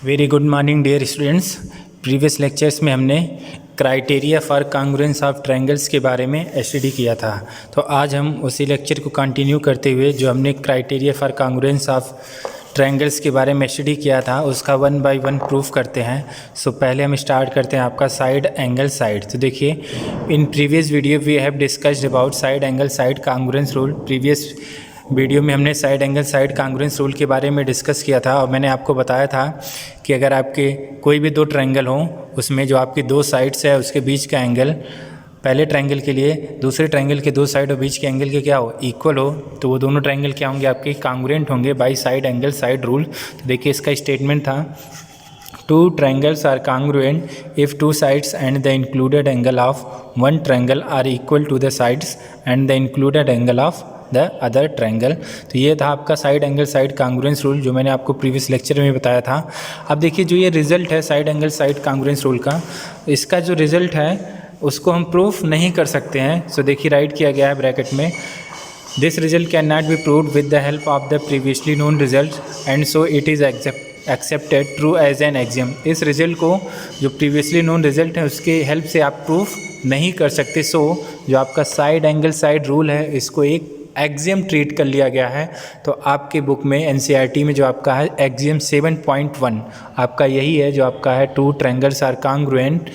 Very good morning dear students. Previous lectures में हमने criteria for congruence of triangles के बारे में स्टडी किया था। तो आज हम उसी लेक्चर को कंटिन्यू करते हुए जो हमने criteria for congruence of triangles के बारे में स्टडी किया था उसका वन बाय वन प्रूफ करते हैं। सो पहले हम स्टार्ट करते हैं आपका साइड एंगल साइड। तो देखिए, in previous video we have discussed about side angle side congruence rule. Previous video में हमने side angle side congruence rule के बारे में डिस्कस किया था और मैंने आपको बताया था कि अगर आपके कोई भी दो ट्रायंगल हों उसमें जो आपकी दो साइड्स है उसके बीच का एंगल पहले ट्रायंगल के लिए दूसरे ट्रायंगल के दो साइड और बीच के एंगल के क्या हो, इक्वल हो, तो वो दोनों ट्रायंगल क्या होंगे, आपके कांग्रुएंट होंगे by side angle side rule. तो देखिए इसका स्टेटमेंट था, two triangles are congruent if two sides and the included angle of one triangle are equal to the sides and the included angle of the other triangle. तो ये था आपका side angle side congruence rule जो मैंने आपको previous lecture में बताया था। अब देखिए जो ये रिजल्ट है side angle side congruence rule का, इसका जो रिजल्ट है उसको हम प्रूफ नहीं कर सकते हैं। सो देखिए राइट किया गया है ब्रैकेट में, this result can not be proved with the help of the previously known result and so it is accepted true as an axiom. इस रिजल्ट को जो प्रीवियसली नोन रिजल्ट है उसके हेल्प से आप प्रूफ नहीं कर सकते। सो जो आपका साइड एंगल साइड रूल है इसको एक एक्सियम ट्रीट कर लिया गया है। तो आपके बुक में एनसीईआरटी में जो आपका है एक्सियम 7.1 आपका यही है जो आपका है, two triangles are congruent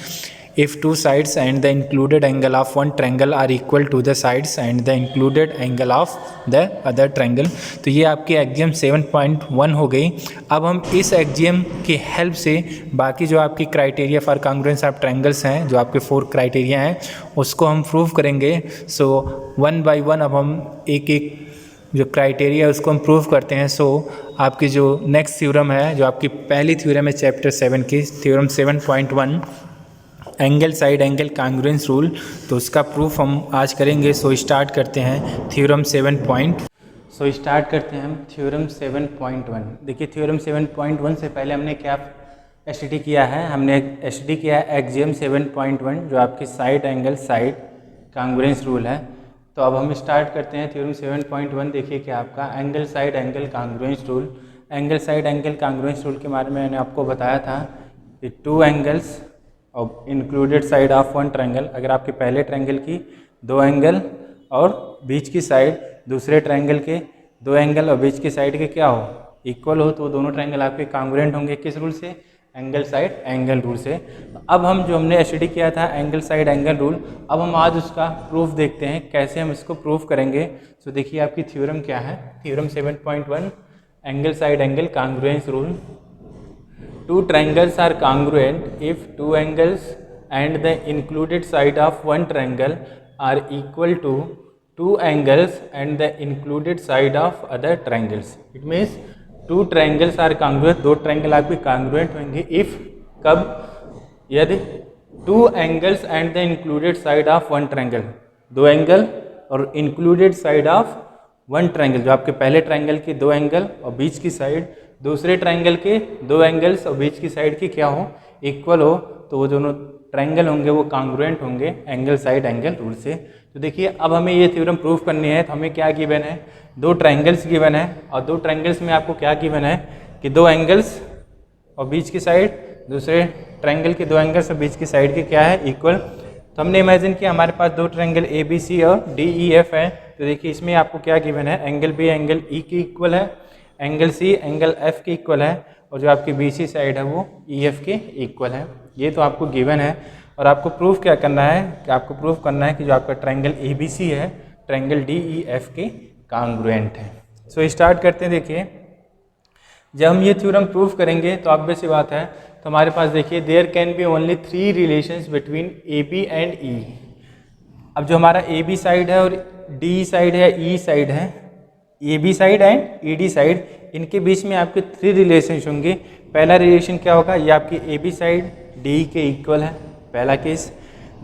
if two sides and the included angle of one triangle are equal to the sides and the included angle of the other triangle। तो ये आपकी एक्सियम 7.1 हो गई। अब हम इस एक्सियम की हेल्प से बाकी जो आपकी criteria for congruence of triangles हैं, जो आपके 4 क्राइटेरिया हैं, उसको हम प्रूव करेंगे। सो वन बाय वन अब हम एक एक जो क्राइटेरिया उसको हम प्रूव करते हैं। सो आपकी जो नेक्स्ट थ्योरम है, जो आपकी पहली थ्योरम है चैप्टर 7 की, theorem 7.1 angle side angle congruence rule, तो उसका प्रूफ हम आज करेंगे। सो स्टार्ट करते हैं थ्योरम 7.1। देखिए थ्योरम 7.1 से पहले हमने क्या स्टडी किया है, हमने स्टडी किया है एक्सियम 7.1 जो आपकी side angle side congruence rule है। तो अब हम स्टार्ट करते हैं थ्योरम 7.1। देखिए क्या आपका angle side angle congruence rule. Angle side angle congruence rule के बारे में मैंने आपको बताया था कि टू एंगल्स और included side of one triangle, अगर आपके पहले ट्रायंगल की दो एंगल और बीच की साइड दूसरे ट्रायंगल के दो एंगल और बीच की साइड के क्या हो, इक्वल हो, तो दोनों ट्रायंगल आपके कांग्रुएंट होंगे। किस रूल से? एंगल साइड एंगल रूल से। अब हम जो हमने स्टडी किया था एंगल साइड एंगल रूल, अब हम आज उसका प्रूफ देखते हैं कैसे हम इसको प्रूफ करेंगे। सो देखिए आपकी थ्योरम क्या है, theorem 7.1 angle side angle congruence rule. Two triangles are congruent if two angles and the included side of one triangle are equal to two angles and the included side of other triangles। It means two triangles are congruent, दो triangle आपके congruent होंगे if कब, यदि two angles and the included side of one triangle, दो angle और included side of one triangle, जो आपके पहले ट्रायंगल के दो एंगल और बीच की साइड दूसरे ट्रायंगल के दो एंगल्स और बीच की साइड की क्या हो, इक्वल हो, तो वो दोनों ट्रायंगल होंगे वो कांग्रुएंट होंगे एंगल साइड एंगल रूल से। तो देखिए अब हमें ये थ्योरम प्रूफ करनी है। तो हमें क्या गिवन है, दो ट्रायंगल्स गिवन है और दो ट्रायंगल्स में आपको क्या गिवन है कि दो एंगल्स और बीच की साइड दूसरे ट्रायंगल के दो एंगल्स और बीच की साइड के क्या है, इक्वल। तो हमने इमेजिन किया हमारे पास दो ट्रायंगल ABC और DEF है। तो देखिए इसमें आपको क्या गिवन है, एंगल B एंगल E के इक्वल है, एंगल C एंगल F के इक्वल है और जो आपकी BC साइड है वो EF के इक्वल है। ये तो आपको गिवन है और आपको प्रूफ क्या करना है कि आपको प्रूफ करना है कि जो आपका ट्रायंगल ABC है ट्रायंगल DEF के कांग्रुएंट है। सो स्टार्ट करते हैं। देखिए जब हम ये थ्योरम प्रूफ करेंगे तो ऑब्वियस सी बात है, तो हमारे पास देखिए there can be only 3 relations between AB and E। अब जो हमारा AB साइड है और D साइड है, E साइड है, AB side and ED side, इनके बीच में आपके 3 रिलेशन होंगे। पहला रिलेशन क्या होगा, ये आपकी AB साइड DE के इक्वल है, पहला केस।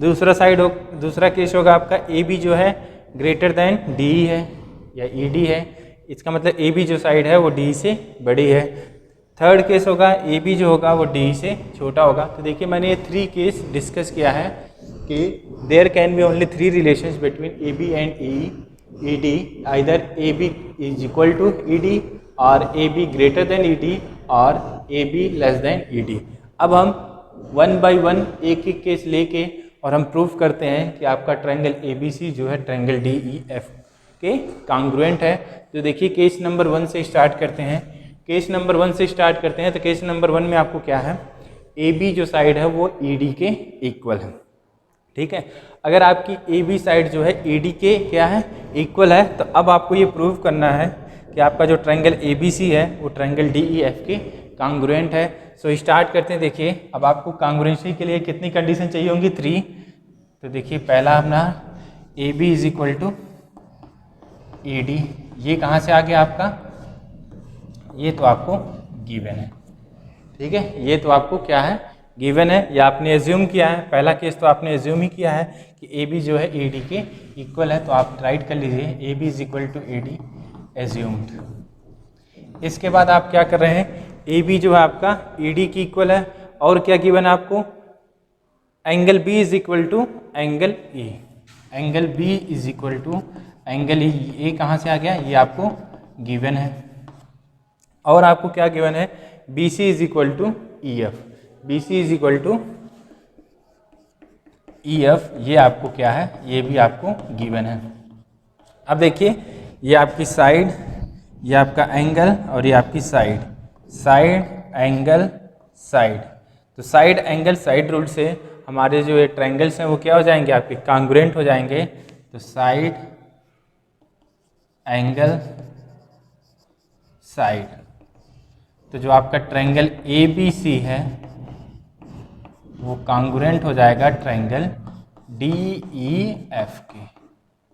दूसरा केस होगा आपका AB जो है ग्रेटर देन DE है या ED है, इसका मतलब AB जो साइड है वो DE से बड़ी है। थर्ड केस होगा AB जो होगा वो DE से छोटा होगा। तो देखिए मैंने ये 3 केस डिस्कस किया है कि there can be only 3 relations between AB and ED, either AB is equal to ED or AB greater than ED or A be less than E D. अब हम 1 बाई 1 एक एक केस लेके और हम प्रूफ करते हैं कि आपका ट्रायंगल ए बी सी जो है ट्रायंगल डी ई एफ के कांग्रुएंट है। तो देखिए केस नंबर 1 से स्टार्ट करते हैं। केस नंबर 1 से स्टार्ट करते हैं तो केस नंबर 1 में आपको क्या है, ए बी जो साइड है वो ई डी के इक्वल है। ठीक है, अगर आपकी ए बी साइड जो है ए डी के क्या है, इक्वल है, तो अब आपको ये प्रूव करना है कि आपका जो ट्रायंगल ए बी सी है वो ट्रायंगल डी ई एफ के कांग्रुएंट है। सो स्टार्ट करते हैं। देखिए अब आपको कांग्रुएंसी के लिए कितनी कंडीशन चाहिए होंगी, 3। तो देखिए पहला अपना A B is equal to A D, ये कहाँ से आ गया आपका, ये तो आपको गिवन है। ठीक है, ये तो आपको क्या है, गिवन है, या आपने एज्यूम किया है। पहला केस तो आपने एज्यूम ही किया है कि ए बी जो है ए डी के इक्वल है, तो आप राइट कर लीजिए A B is equal to A D assumed. इसके बाद आप क्या कर रहे हैं, ए बी जो है आपका ई डी की इक्वल है, और क्या गिवन है आपको, angle B is equal to angle E, angle B is equal to angle E, ये कहाँ से आ गया, ये आपको गिवन है। और आपको क्या गिवन है, B C is equal to E F, B C is equal to E F, ये आपको क्या है, ये भी आपको गिवन है। अब देखिए ये आपकी साइड, ये आपका एंगल, और ये आपकी साइड, साइड एंगल साइड। तो साइड एंगल साइड रूल से हमारे जो ये ट्रायंगल्स हैं वो क्या हो जाएंगे, आपके कांग्रुएंट हो जाएंगे। तो साइड एंगल साइड, तो जो आपका ट्रायंगल ए बी सी है वो कांग्रुएंट हो जाएगा ट्रायंगल डी ई एफ के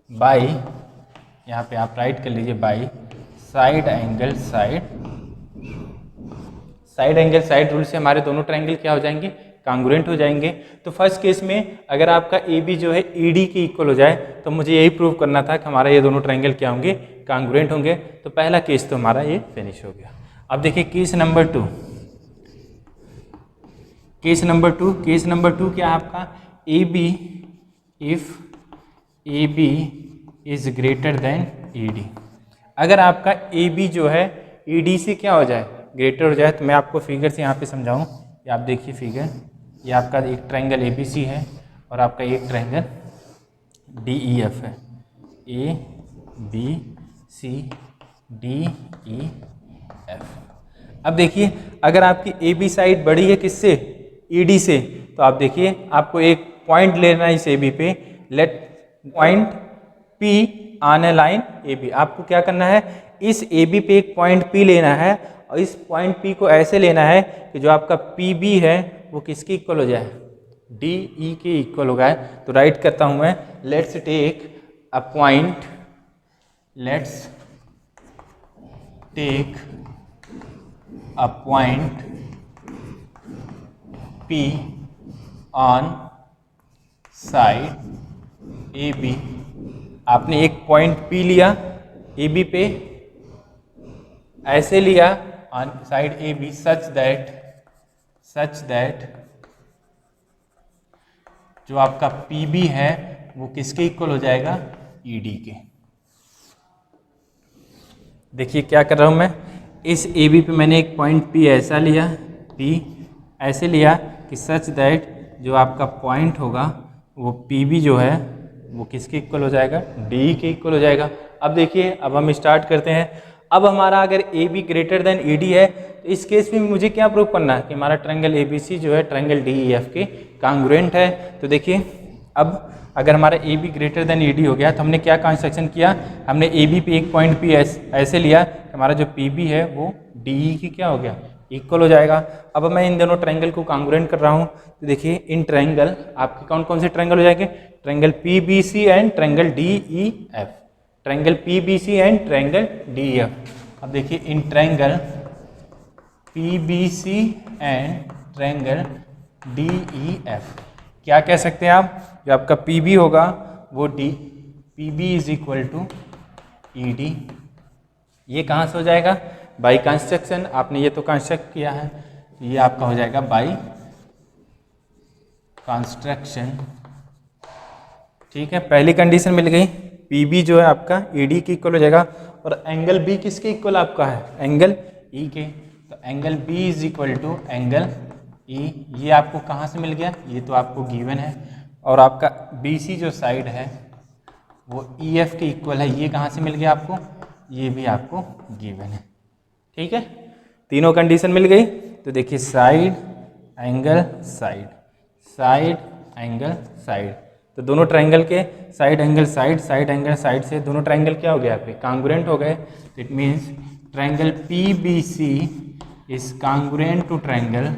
बाई, यहाँ पे आप राइट कर लीजिए, by side angle side. Side angle side rule से हमारे दोनों ट्रायंगल क्या हो जाएंगे, कांग्रुएंट हो जाएंगे। तो फर्स्ट केस में अगर आपका ए बी जो है ई डी के इक्वल हो जाए तो मुझे यही प्रूव करना था कि हमारा ये दोनों ट्रायंगल क्या होंगे, कांग्रुएंट होंगे। तो पहला केस तो हमारा ये फिनिश हो गया। अब देखिए case number 2, case number 2, case number 2 क्या है आपका, A B if A B is greater than E D. अगर आपका ए बी जो है ई डी से क्या हो जाए, ग्रेटर हो जाए, तो मैं आपको फिगर से यहाँ पे समझाऊँ। ये आप देखिए फिगर, ये आपका एक ट्रायंगल ए बी सी है और आपका एक ट्रायंगल डी ई एफ है, A B C D E F. अब देखिए अगर आपकी ए बी साइड बड़ी है किससे, ई डी से, तो आप देखिए आपको एक पॉइंट लेना है इस ए बी पे, let point P on a line A B. आपको क्या करना है, इस ए बी पे एक पॉइंट पी लेना है, और इस पॉइंट पी को ऐसे लेना है कि जो आपका पी बी है वो किसके इक्वल हो जाए, डी ई के इक्वल हो गया। तो राइट करता हूँ मैं, let's take a point, let's take a point P on side A B. आपने एक पॉइंट P लिया ए बी पे, ऐसे लिया on side A B, such that जो आपका पी बी है वो किसके इक्वल हो जाएगा, ई डी के। देखिए क्या कर रहा हूँ मैं, इस ए बी पे मैंने एक पॉइंट P ऐसा लिया, P ऐसे लिया कि सच दैट जो आपका पॉइंट होगा वो पी बी जो है वो किसके इक्वल हो जाएगा, डी के इक्वल हो जाएगा। अब देखिए अब हम स्टार्ट करते हैं। अब हमारा अगर A be greater than E D है तो इस केस में मुझे क्या प्रूव करना है कि हमारा ट्रायंगल ए बी सी जो है ट्रायंगल डी ई एफ के कांग्रुएंट है। तो देखिए अब अगर हमारा A be greater than E D हो गया तो हमने क्या कंस्ट्रक्शन किया, हमने ए बी पे एक पॉइंट पी ऐसे लिया कि हमारा जो पी बी है वो डी ई की क्या हो गया, इक्वल हो जाएगा। अब मैं इन दोनों ट्रायंगल को कांग्रुएंट कर रहा हूँ। तो देखिए इन ट्रायंगल आपके कौन कौन से ट्रायंगल हो जाएंगे, triangle P B C and triangle D E F, triangle P B C and triangle D E F. अब देखिए इन triangle P B C and triangle D E F क्या कह सकते हैं आप, जो आपका पी बी होगा वो D, P B is equal to E D. ये कहाँ से हो जाएगा, बाई कंस्ट्रक्शन, आपने ये तो कंस्ट्रक्ट किया है, ये आपका हो जाएगा बाई कंस्ट्रक्शन। ठीक है, पहली कंडीशन मिल गई, पी बी जो है आपका ई डी के इक्वल हो जाएगा, और एंगल बी किसके इक्वल आपका है, एंगल ई के। तो angle B is equal to angle E, ये आपको कहाँ से मिल गया, ये तो आपको गिवन है। और आपका बी सी जो साइड है वो ई एफ के इक्वल है, ये कहाँ से मिल गया आपको, ये भी आपको गिवन है। ठीक है, तीनों कंडीशन मिल गई। तो देखिए side angle side, side angle side, तो दोनों ट्रायंगल के side angle side, side angle side से दोनों ट्रायंगल क्या हो गया यहाँ पे, कांग्रुएंट हो गए। It means triangle P B C is congruent to triangle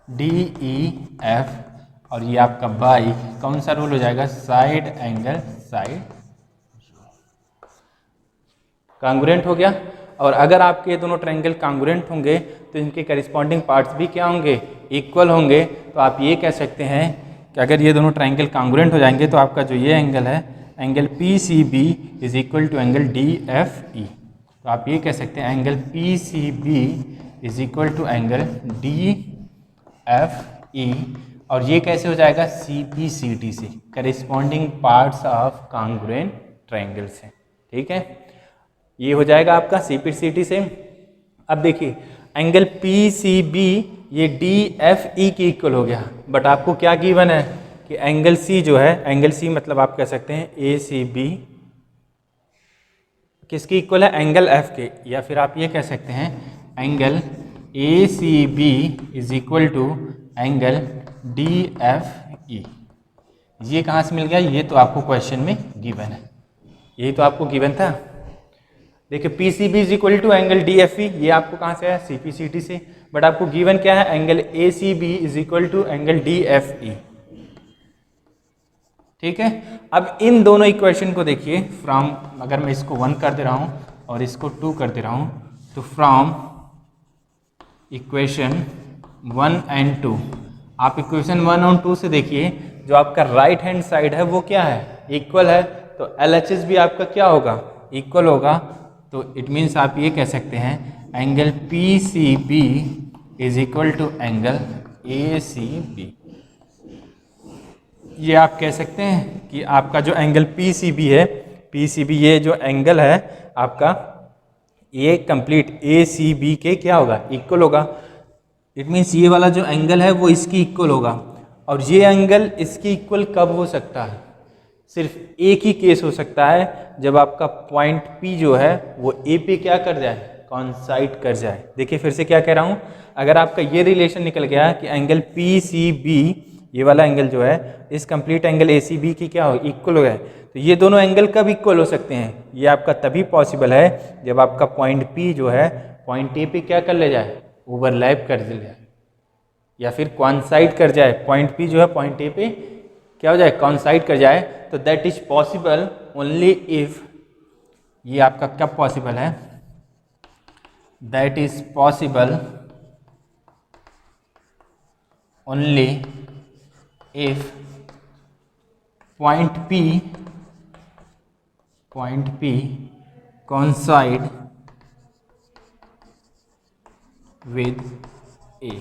D E F, और ये आपका बाई कौन सा रूल हो जाएगा, साइड एंगल साइड, कांग्रुएंट हो गया। और अगर आपके ये दोनों ट्रायंगल कांग्रुएंट होंगे तो इनके करिस्पॉन्डिंग पार्ट्स भी क्या होंगे, इक्वल होंगे। तो आप ये कह सकते हैं कि अगर ये दोनों ट्रायंगल कांग्रुएंट हो जाएंगे तो आपका जो ये एंगल है, angle P C B is equal to angle D F E. तो आप ये कह सकते हैं angle P C B is equal to angle D F E, और ये कैसे हो जाएगा, सी पी सी टी से, corresponding parts of congruent triangle से। ठीक है, ये हो जाएगा आपका सी पी सी टी से। अब देखिए एंगल पी सी बी ये डी एफ ई की इक्वल हो गया, बट आपको क्या गिवन है कि एंगल सी जो है, एंगल सी मतलब आप कह सकते हैं ए सी बी किसकी इक्वल है, एंगल एफ के, या फिर आप ये कह सकते हैं angle A C B is equal to angle D F E. ये कहाँ से मिल गया, ये तो आपको क्वेश्चन में गिवन है, यही तो आपको गिवन था। देखिए P C B is equal to angle D F E, ये आपको कहाँ से आया, सी पी सी टी से, बट आपको गिवन क्या है, angle A C B is equal to angle D F E. ठीक है, अब इन दोनों इक्वेशन को देखिए फ्रॉम, अगर मैं इसको 1 कर दे रहा हूँ और इसको 2 कर दे रहा हूँ, तो फ्रॉम इक्वेशन 1 एंड 2, आप इक्वेशन 1 और 2 से देखिए जो आपका राइट हैंड साइड है वो क्या है, इक्वल है, तो एल एच एस भी आपका क्या होगा, इक्वल होगा। तो इट मीन्स आप ये कह सकते हैं angle P C B is equal to angle A C B. ये आप कह सकते हैं कि आपका जो एंगल पी सी बी है, पी सी बी ये जो एंगल है आपका, ये कंप्लीट ए सी बी के क्या होगा, इक्वल होगा। इट मीन्स ये वाला जो एंगल है वो इसकी इक्वल होगा, और ये एंगल इसकी इक्वल कब हो सकता है, सिर्फ एक ही केस हो सकता है, जब आपका पॉइंट P जो है वो A पे क्या कर जाए, कॉन्साइड कर जाए। देखिए फिर से क्या कह रहा हूँ, अगर आपका ये रिलेशन निकल गया कि एंगल पी सी बी, ये वाला एंगल जो है इस complete angle A C B की क्या हो, इक्वल हो गया, तो ये दोनों एंगल कब इक्वल हो सकते हैं, ये आपका तभी पॉसिबल है जब आपका पॉइंट P जो है पॉइंट A पे क्या कर ले जाए, ओवरलैप कर ले जाए, या फिर कॉन्साइड कर जाए। पॉइंट P जो है पॉइंट A पे क्या हो जाए, कॉन्साइड कर जाए। तो that is possible only if, ये आपका कब पॉसिबल है, that is possible only if point P coincide with A।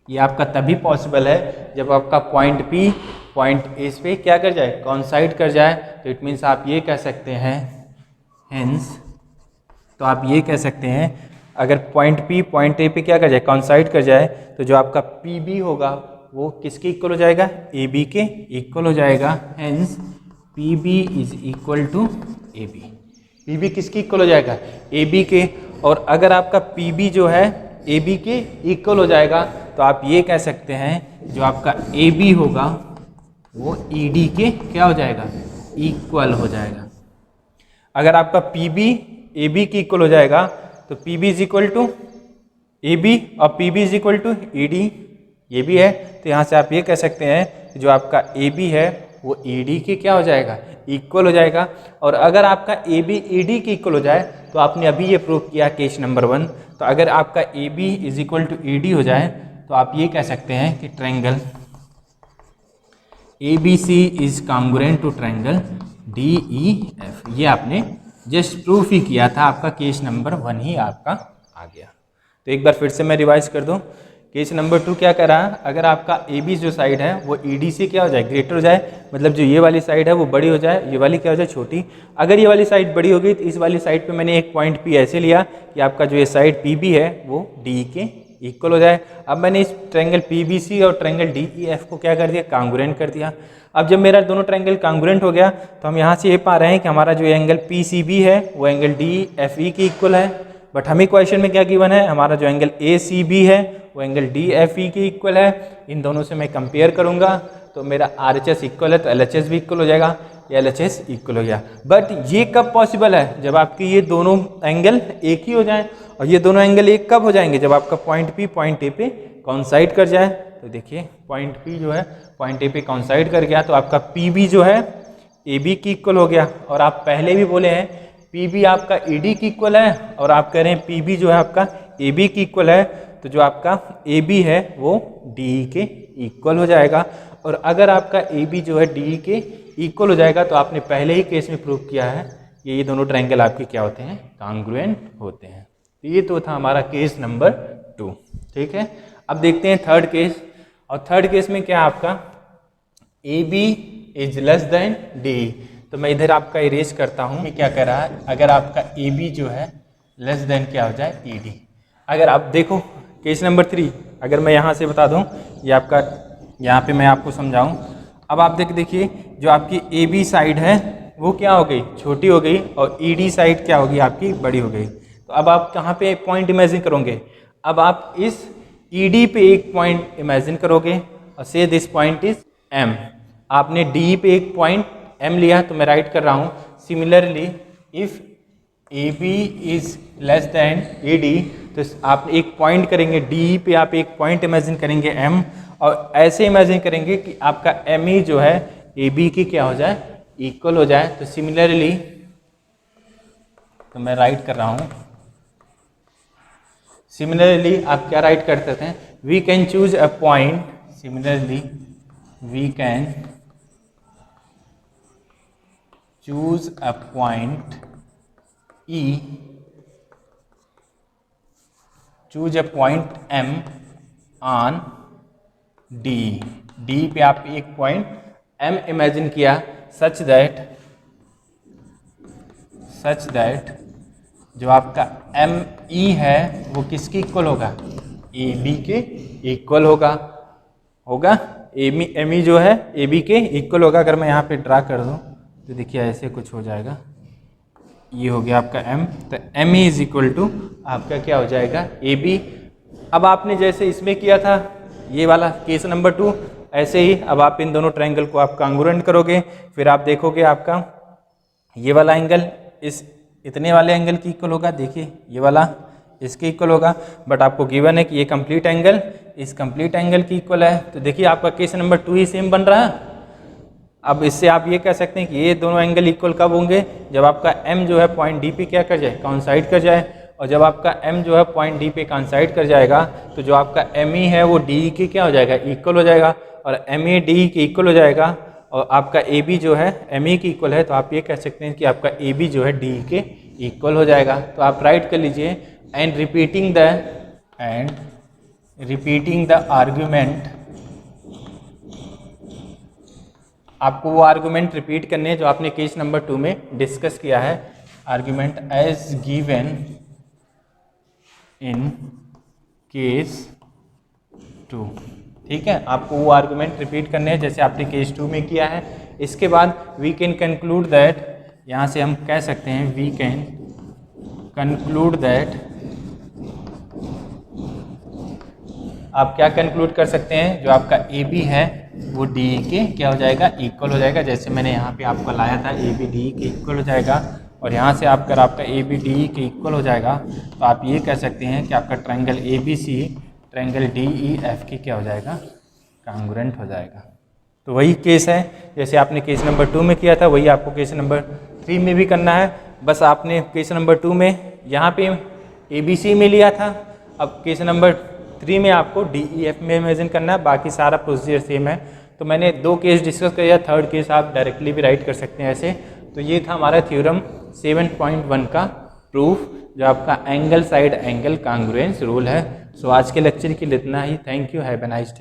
ये आपका तभी पॉसिबल है जब आपका पॉइंट P पॉइंट A पे क्या कर जाए, कॉन्साइड कर जाए। तो इट मीन्स आप ये कह सकते हैं हेंस, तो आप ये कह सकते हैं अगर पॉइंट P पॉइंट A पे क्या कर जाए, कॉन्साइड कर जाए, तो जो आपका PB होगा वो किसके इक्वल हो जाएगा, AB के इक्वल हो जाएगा। Hence PB is equal to AB। PB किसके इक्वल हो जाएगा, AB के। और अगर आपका PB जो है AB के इक्वल हो जाएगा तो आप ये कह सकते हैं जो आपका AB होगा वो ED के क्या हो जाएगा, इक्वल हो जाएगा। अगर आपका PB AB की इक्वल हो जाएगा तो PB is equal to AB और PB is equal to ED, ये भी है। तो यहाँ से आप ये कह सकते हैं जो आपका AB है वो ED के क्या हो जाएगा, इक्वल हो जाएगा। और अगर आपका AB ED के इक्वल हो जाए तो आपने अभी ये प्रूव किया केस नंबर 1। तो अगर आपका AB is equal to ED हो जाए तो आप ये कह सकते हैं कि triangle ABC is congruent to triangle DEF। ये आपने जस्ट प्रूफ ही किया था, आपका केस नंबर 1 ही आपका आ गया। तो एक बार फिर से मैं रिवाइज कर दूं केस नंबर 2 क्या कर रहा है, अगर आपका ए बी जो साइड है वो ई डी से क्या हो जाए, ग्रेटर हो जाए, मतलब जो ये वाली साइड है वो बड़ी हो जाए, ये वाली क्या हो जाए, छोटी। अगर ये वाली साइड बड़ी हो गई तो इस वाली साइड पे मैंने एक पॉइंट पी ऐसे लिया कि आपका जो ये साइड पी बी है वो डी के इक्वल हो जाए। अब मैंने इस ट्रायंगल पी बी सी और ट्रायंगल डी ई एफ को क्या कर दिया, कांग्रुएंट कर दिया। अब जब मेरा दोनों ट्रायंगल कांग्रुएंट हो गया तो हम यहाँ से ये पा रहे हैं कि हमारा जो एंगल पी सी बी है वो एंगल डी एफ ई के इक्वल है। बट हमें क्वेश्चन में क्या गिवन है, हमारा जो एंगल ए सी बी है वो एंगल डी एफ ई के इक्वल है। इन दोनों से मैं कंपेयर करूंगा तो मेरा आर एच एस इक्वल है तो एल एच एस भी इक्वल हो जाएगा, एल एच एस इक्वल हो गया। बट ये कब पॉसिबल है, जब आपकी ये दोनों एंगल एक ही हो जाए। और ये दोनों एंगल एक कब हो जाएंगे, जब आपका पॉइंट पी पॉइंट ए पे कॉन्साइड कर जाए। तो देखिए पॉइंट पी जो है पॉइंट ए पे कॉन्साइड कर गया तो आपका पी बी जो है ए बी की इक्वल हो गया। और आप पहले भी बोले हैं पी बी आपका ए डी की इक्वल है और आप कह रहे हैं पी बी जो है आपका ए बी की इक्वल है, तो जो आपका ए बी है वो डी के इक्वल हो जाएगा। और अगर आपका ए बी जो है डी के इक्वल हो जाएगा तो आपने पहले ही केस में प्रूव किया है कि ये दोनों ट्रायंगल आपके क्या होते हैं, कांग्रुएंट होते हैं। तो ये तो था हमारा केस नंबर 2। ठीक है, अब देखते हैं थर्ड केस। और थर्ड केस में क्या आपका A B is less than D. तो मैं इधर आपका इरेज करता हूँ, क्या कर रहा है, अगर आपका ए बी जो है लेस देन क्या हो जाए, ई डी। अगर आप देखो केस नंबर 3, अगर मैं यहाँ से बता दूँ, ये आपका यहाँ पे मैं आपको समझाऊँ। अब आप देखिए जो आपकी ए बी साइड है वो क्या हो गई, छोटी हो गई, और ई डी साइड क्या होगी, आपकी बड़ी हो गई। तो अब आप कहाँ पे पॉइंट इमेजिन करोगे, अब आप इस ई डी पे एक पॉइंट इमेजिन करोगे और से दिस पॉइंट इज एम। आपने डी पे एक पॉइंट एम लिया तो मैं राइट कर रहा हूँ। Similarly if A B is less than A D, तो आप एक पॉइंट करेंगे डी पे, आप एक पॉइंट इमेजिन करेंगे एम, और ऐसे इमेजिन करेंगे कि आपका एम ई जो है ए बी की क्या हो जाए, इक्वल हो जाए। तो सिमिलरली, तो मैं राइट कर रहा हूँ, सिमिलरली आप क्या राइट कर सकते हैं, we can choose a point, similarly we can choose a point E, choose a point M on D। D पे आप एक पॉइंट M इमेजिन किया सच दैट जो आपका एम ई है वो किसकी इक्वल होगा, ए बी के इक्वल होगा एम ई जो है ए बी के इक्वल होगा। अगर मैं यहाँ पे ड्रा कर दूँ तो देखिए ऐसे कुछ हो जाएगा, ये हो गया आपका m, तो m इज इक्वल टू आपका क्या हो जाएगा, ए बी। अब आपने जैसे इसमें किया था ये वाला केस नंबर 2, ऐसे ही अब आप इन दोनों ट्रायंगल को आप कांग्रुएंट करोगे, फिर आप देखोगे आपका ये वाला एंगल इस इतने वाले एंगल की इक्वल होगा, देखिए ये वाला इसके इक्वल होगा। बट आपको गिवन है कि ये कंप्लीट एंगल इस कंप्लीट एंगल की इक्वल है। तो देखिए आपका केस नंबर 2 ही सेम बन रहा है। अब इससे आप ये कह सकते हैं कि ये दोनों एंगल इक्वल कब होंगे, जब आपका m जो है पॉइंट डी पे क्या कर जाए, काउंसाइड कर जाए। और जब आपका m जो है पॉइंट डी पे काउंसाइड कर जाएगा तो जो आपका m ई है वो डी के क्या हो जाएगा, इक्वल हो जाएगा। और m ई डी के इक्वल हो जाएगा और आपका ए बी जो है m ई की इक्वल है, तो आप ये कह सकते हैं कि आपका ए बी जो है डी के इक्वल हो जाएगा। तो आप राइट कर लीजिए, एंड रिपीटिंग द आर्ग्यूमेंट, आपको वो आर्गुमेंट रिपीट करने हैं जो आपने केस नंबर 2 में डिस्कस किया है। Argument as given in case 2, ठीक है, आपको वो आर्गुमेंट रिपीट करने हैं जैसे आपने केस 2 में किया है। इसके बाद वी कैन कंक्लूड दैट, यहाँ से हम कह सकते हैं वी कैन कंक्लूड दैट, आप क्या कंक्लूड कर सकते हैं, जो आपका ए बी है वो डी के क्या हो जाएगा, इक्वल हो जाएगा। जैसे मैंने यहाँ पे आपको लाया था ए बी डी के इक्वल हो जाएगा, और यहाँ से अगर आपका ए बी डी के इक्वल हो जाएगा तो आप ये कह सकते हैं कि आपका triangle A B C triangle D E F की क्या हो जाएगा, कांग्रुएंट हो जाएगा। तो वही केस है जैसे आपने केस नंबर 2 में किया था, वही आपको केस नंबर 3 में भी करना है। बस आपने केस नंबर 2 में यहाँ पे ए बी सी में लिया था, अब केस नंबर 3 में आपको डी ई एफ में इमेजिन करना है, बाकी सारा प्रोसीजर सेम है। तो मैंने 2 केस डिस्कस किया, थर्ड केस आप डायरेक्टली भी राइट कर सकते हैं ऐसे। तो ये था हमारा थ्योरम 7.1 का प्रूफ, जो आपका angle side angle congruence rule है। सो आज के लेक्चर के लिए इतना ही। Thank you, have a nice day.